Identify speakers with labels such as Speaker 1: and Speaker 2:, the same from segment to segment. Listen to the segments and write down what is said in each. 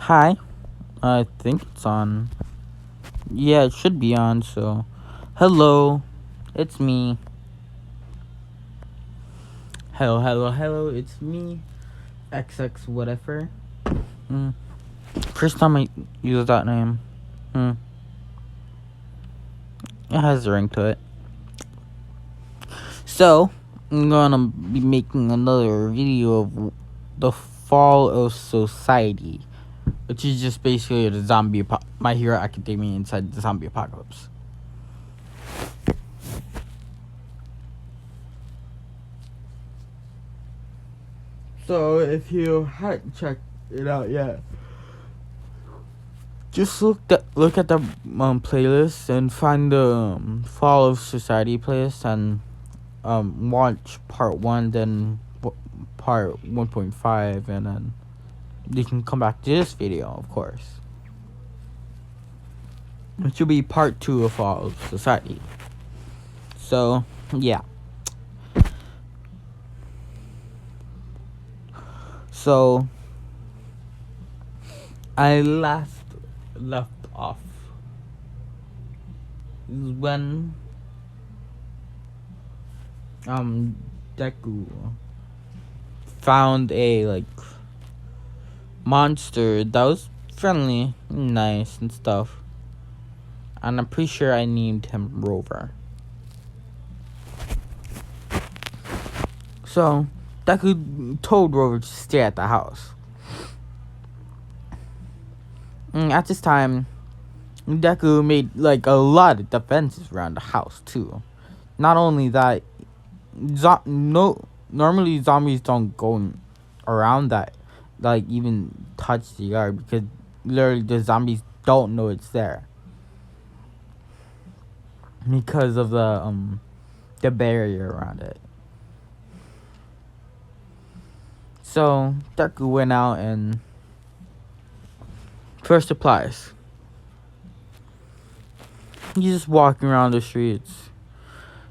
Speaker 1: Hi, I think it's on. Yeah, it should be on, so. Hello, it's me. Hello, it's me. XX whatever. Mm. First time I use that name. It has a ring to it. So, I'm gonna be making another video of the fall of society, which is just basically the My Hero Academia inside the zombie apocalypse. So, if you hadn't checked it out yet, just look at the playlist and find the Fall of Society playlist and watch part 1, then part 1.5, and then you can come back to this video, of course, which will be part 2 of Fall of Society. So yeah. So I last left off when Deku found a monster that was friendly, nice and stuff, and I'm pretty sure I named him Rover. So Deku told Rover to stay at the house. At this time, Deku made a lot of defenses around the house too. Not only that, normally zombies don't go around that, even touch the yard, because literally the zombies don't know it's there because of the barrier around it. So Deku went out and for supplies. He's just walking around the streets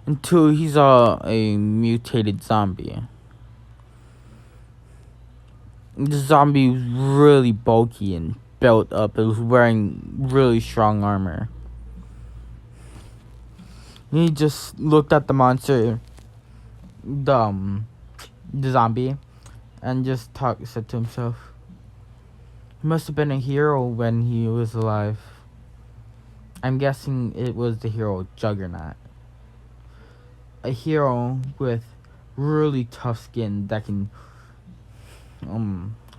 Speaker 1: until he saw a mutated zombie. The zombie was really bulky and built up. It was wearing really strong armor. He just looked at the monster, the zombie, and just said to himself, he must have been a hero when he was alive. I'm guessing it was the hero Juggernaut. A hero with really tough skin that can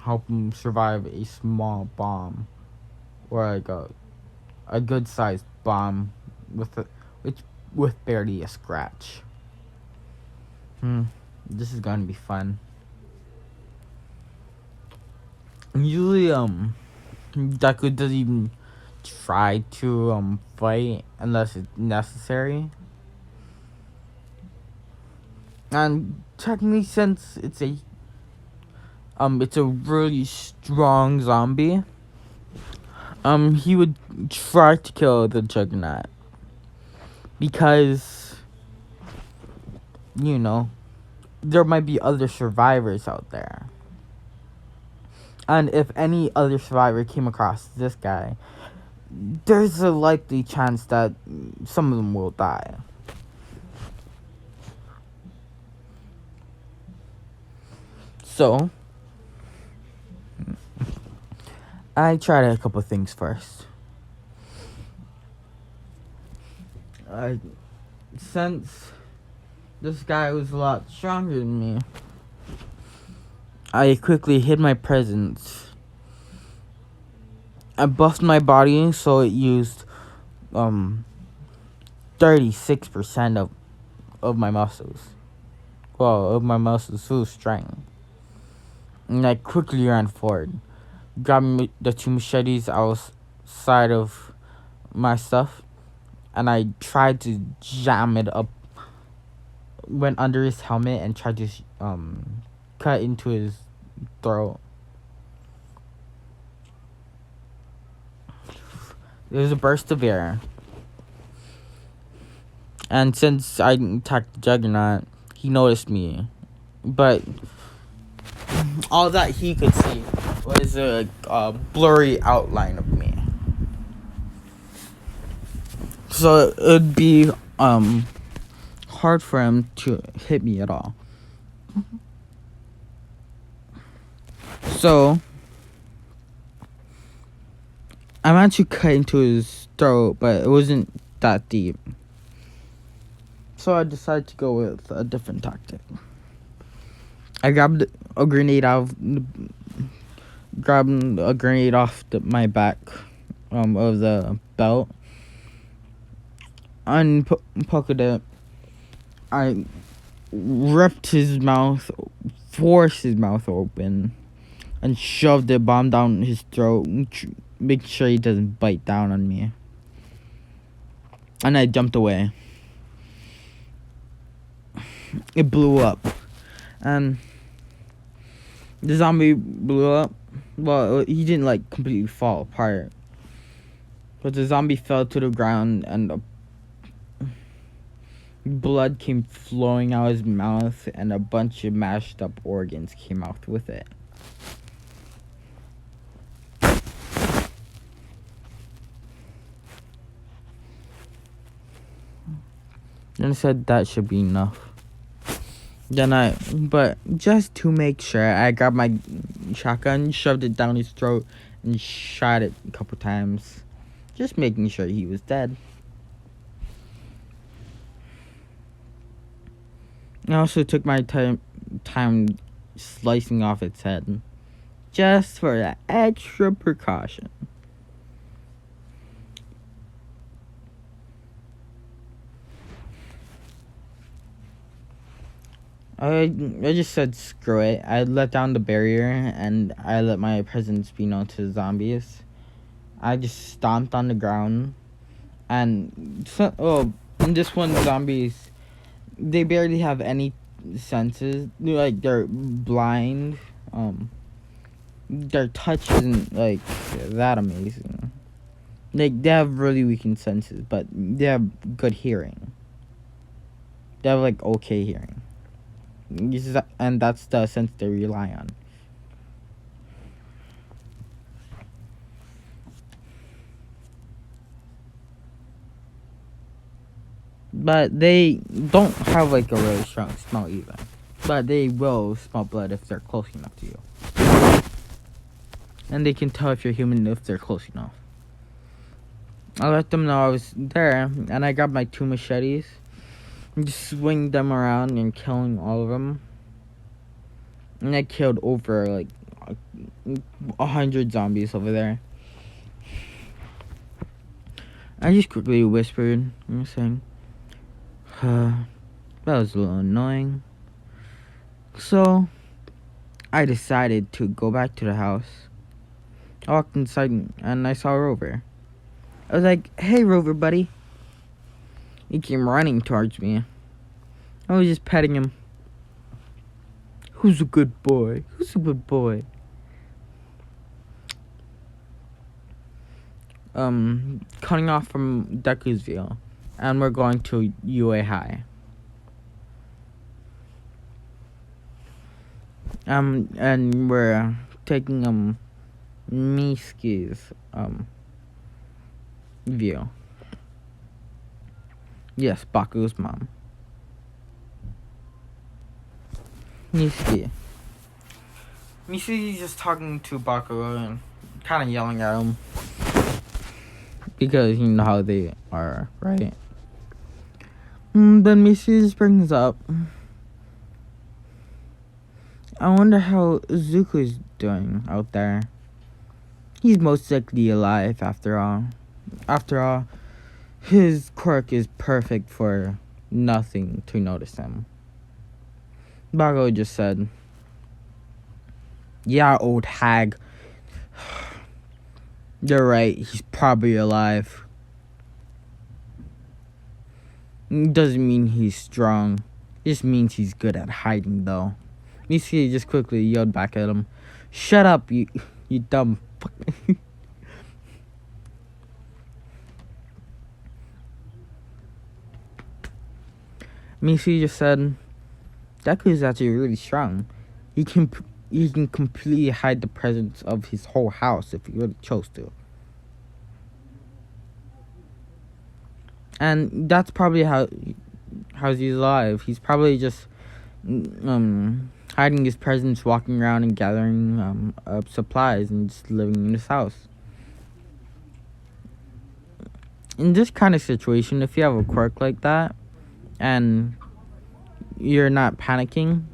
Speaker 1: help him survive a small bomb, or a good sized bomb with barely a scratch. This is gonna be fun. Usually Deku doesn't even try to fight unless it's necessary. And technically, since it's a really strong zombie, he would try to kill the Juggernaut because there might be other survivors out there. And if any other survivor came across this guy, there's a likely chance that some of them will die. So I tried a couple things first. Since this guy was a lot stronger than me, I quickly hid my presence. I buffed my body so it used 36% of my muscles. Well, of my muscles full strength. And I quickly ran forward, grabbed the 2 machetes outside of my stuff, and I tried to jam it up. Went under his helmet and tried to cut into his throat. There was a burst of air, and since I attacked the Juggernaut, he noticed me, but all that he could see was a blurry outline of me. So it would be hard for him to hit me at all. So I managed to cut into his throat, but it wasn't that deep. So I decided to go with a different tactic. I grabbed a grenade off my back of the belt, unpocketed it. I ripped his mouth, forced his mouth open, and shoved the bomb down his throat, make sure he doesn't bite down on me. And I jumped away. It blew up, and the zombie blew up. Well, he didn't like completely fall apart, but the zombie fell to the ground, and blood came flowing out of his mouth, and a bunch of mashed up organs came out with it. Then I said that should be enough. But just to make sure, I grabbed my shotgun, shoved it down his throat, and shot it a couple times, just making sure he was dead. I also took my time slicing off its head, just for that extra precaution. I just said screw it. I let down the barrier, and I let my presence be known to the zombies. I just stomped on the ground, and this one zombies, they barely have any senses. Like, they're blind. Their touch isn't like that amazing. Like, they have really weakened senses, but they have good hearing. They have like okay hearing. And that's the sense they rely on. But they don't have like a really strong smell either. But they will smell blood if they're close enough to you. And they can tell if you're human if they're close enough. I let them know I was there, and I grabbed my 2 machetes and just swing them around and killing all of them. And I killed over like 100 zombies over there. I just quickly whispered, saying, that was a little annoying. So I decided to go back to the house. I walked inside and I saw Rover. I was like, hey, Rover, buddy. He came running towards me. I was just petting him. Who's a good boy? Who's a good boy? Cutting off from Deckersville, and we're going to UA High. And we're taking Miski's view. Yes, Baku's mom. Miski's just talking to Baku and kind of yelling at him. Because you know how they are, right? Then Miski just brings up, I wonder how Zuko's doing out there. He's most likely alive after all. After all, his quirk is perfect for nothing to notice him. Bago just said, yeah, old hag. You're right, he's probably alive. Doesn't mean he's strong. Just means he's good at hiding, though. Miski just quickly yelled back at him, shut up, you dumb fuck. Miski just said, Deku's actually really strong. He he can completely hide the presence of his whole house if he really chose to. And that's probably how he's alive. He's probably just hiding his presence, walking around and gathering up supplies and just living in his house. In this kind of situation, if you have a quirk like that and you're not panicking,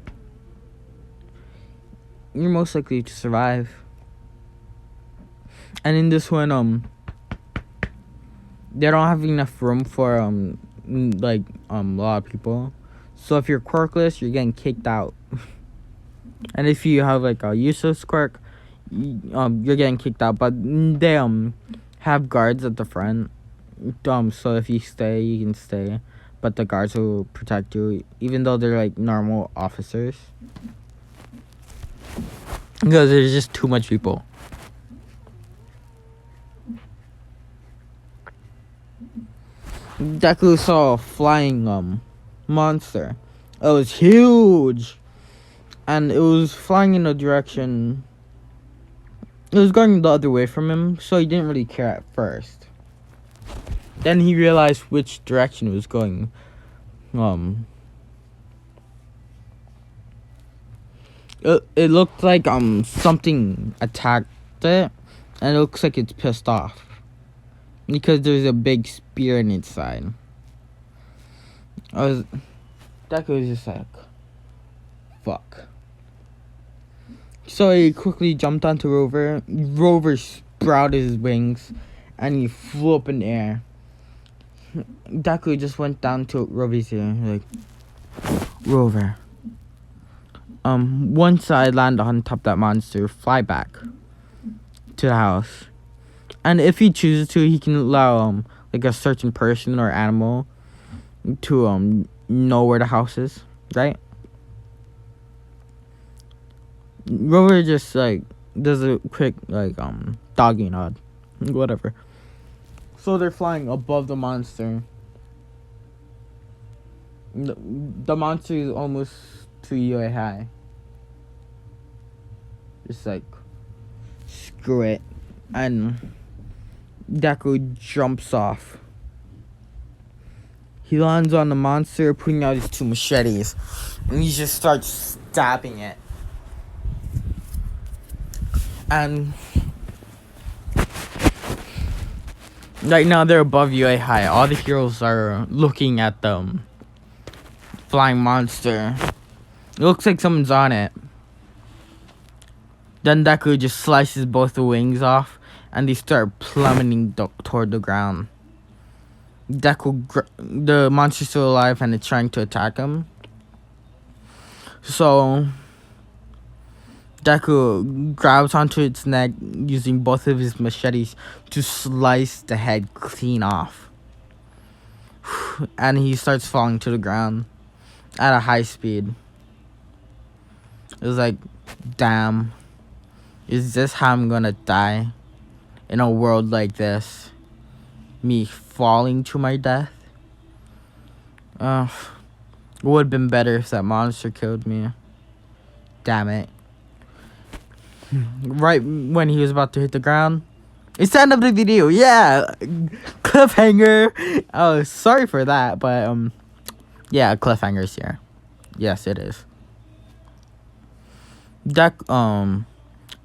Speaker 1: you're most likely to survive. And in this one, they don't have enough room for a lot of people. So if you're quirkless, you're getting kicked out. And if you have like a useless quirk, you're getting kicked out. But they have guards at the front. So if you stay, you can stay. But the guards will protect you, even though they're like normal officers. Because there's just too much people. Deku saw a flying monster. It was huge, and it was flying in a direction. It was going the other way from him, so he didn't really care at first. Then he realized which direction it was going. It looked like something attacked it, and it looks like it's pissed off because there's a big spear in its side. Deku was just like, fuck. So he quickly jumped onto Rover. Rover sprouted his wings, and he flew up in the air. Deku just went down to Rover's ear, like, Rover. Once I land on top of that monster, fly back to the house. And if he chooses to, he can allow, like a certain person or animal to, know where the house is, right? Rover just, like, does a quick, like, doggy nod. Whatever. So they're flying above the monster. The monster is almost 2 UA high. Just like, screw it. And Deku jumps off. He lands on the monster, putting out his 2 machetes. And he just starts stabbing it. And right now they're above UA high. All the heroes are looking at the flying monster. It looks like someone's on it. Then Deku just slices both the wings off, and they start plummeting toward the ground. The monster's still alive, and it's trying to attack him. So Deku grabs onto its neck using both of his machetes to slice the head clean off. And he starts falling to the ground at a high speed. It was like, damn. Is this how I'm gonna die? In a world like this? Me falling to my death? It would have been better if that monster killed me. Damn it. Right when he was about to hit the ground. It's the end of the video. Yeah. Cliffhanger. Oh, sorry for that. But, yeah, cliffhanger's here. Yes, it is.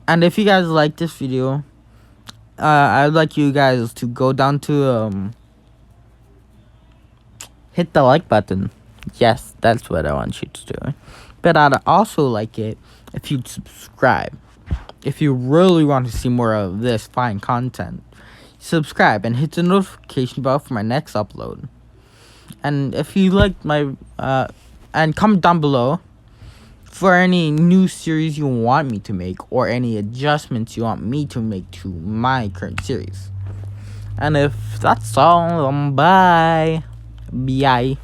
Speaker 1: And if you guys like this video, I'd like you guys to go down to, hit the like button. Yes, that's what I want you to do. But I'd also like it if you'd subscribe. If you really want to see more of this fine content, subscribe and hit the notification bell for my next upload. And if you like my, and comment down below for any new series you want me to make or any adjustments you want me to make to my current series. And if that's all, bye. Bye.